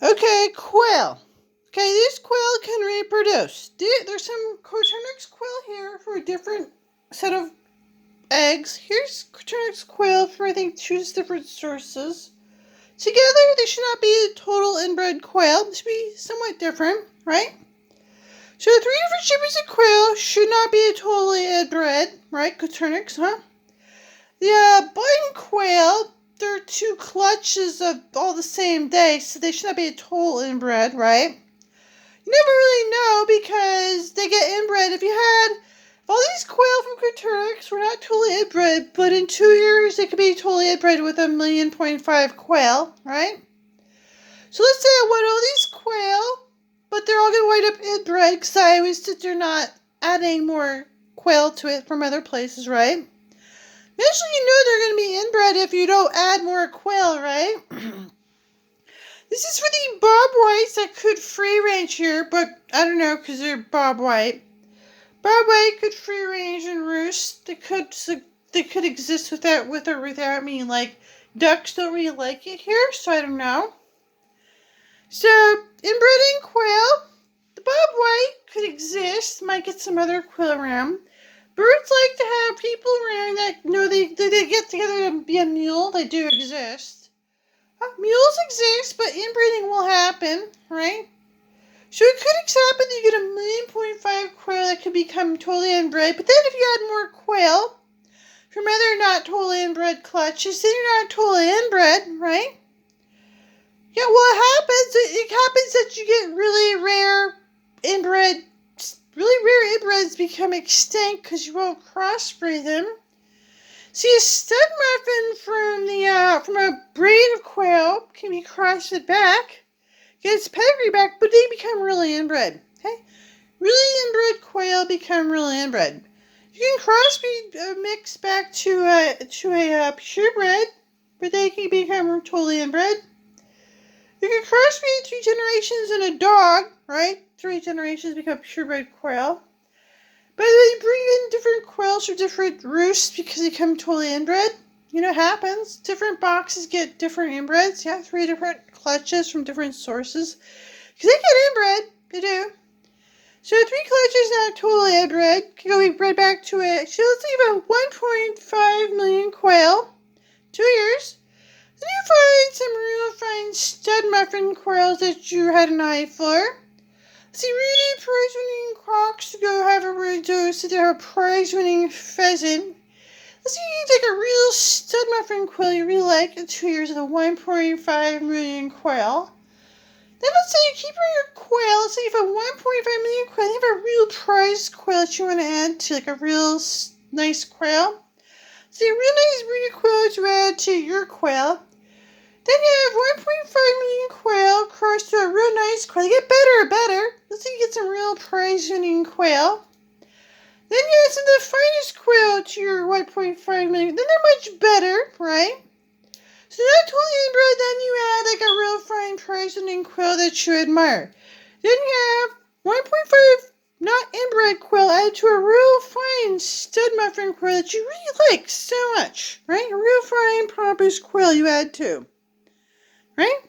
Okay, quail. Okay, this quail can reproduce. There's some coturnix quail here for a different set of eggs. Here's coturnix quail for, I think, two different sources. Together, they should not be a total inbred quail. They should be somewhat different, right? So the three different shapes of quail should not be a totally inbred, right? Coturnix, huh? The button quail, they're two clutches of all the same day, so they should not be a total inbred, right? You never really know because they get inbred. If all these quail from coturnix were not totally inbred, but in 2 years they could be totally inbred with 1.5 million quail, right? So let's say I want all these quail, but they're all going to wind up inbred because I always said they're not adding more quail to it from other places, right? Eventually, you know they're going to be inbred if you don't add more quail, right? This is for the bob whites that could free range here, but I don't know because they're bob white. Bob white could free range and roost. They could exist with or without me. Like ducks don't really like it here, so I don't know. So inbreeding quail, the bob white could exist. Might get some other quail around. Birds like to have people around that know they get together to be a mule. They do exist. Mules exist, but inbreeding will happen, right? So it could happen that you get 1.5 quail that could become totally inbred, but then if you add more quail from other not totally inbred clutches, then you're not totally inbred, right? Yeah, well, it happens that you get really rare inbreds become extinct because you won't crossbreed them. See, a stud muffin from a breed of quail can be crossed back, get its pedigree back, but they become really inbred. Okay, really inbred quail become really inbred. You can crossbreed a mix back to a purebred, but they can become totally inbred. You can crossbreed 3 generations in a dog, right? 3 generations become purebred quail. By the way, you bring in different quails for different roosts because they come totally inbred. You know what happens? Different boxes get different inbreds. Yeah, 3 different clutches from different sources. Because they get inbred. They do. So 3 clutches not totally inbred can go be bred back to it. So let's say about 1.5 million quail. 2 years. Then you find some real fine stud muffin quails that you had an eye for. See, really prize-winning crocs to go have a redo, so they have a prize-winning pheasant. Let's see, you take a real stud muffin quail you really like in 2 years of the 1.5 million quail. Then let's say you keep your quail. Let's say you have a 1.5 million quail. You have a real prize quail that you want to add to, like a real nice quail. See, a real nice breed of quail to add to your quail. Then you have 1.5 million quail crossed to a real nice quail. You get better and better. Let's say you get some real prize-winning quail. Then you add some of the finest quail to your 1.5 million. Then they're much better, right? So not totally inbred, then you add like a real fine prize-winning quail that you admire. Then you have 1.5 not inbred quail added to a real fine stud muffin quail that you really like so much, right? A real fine pompous quail you add to. Right?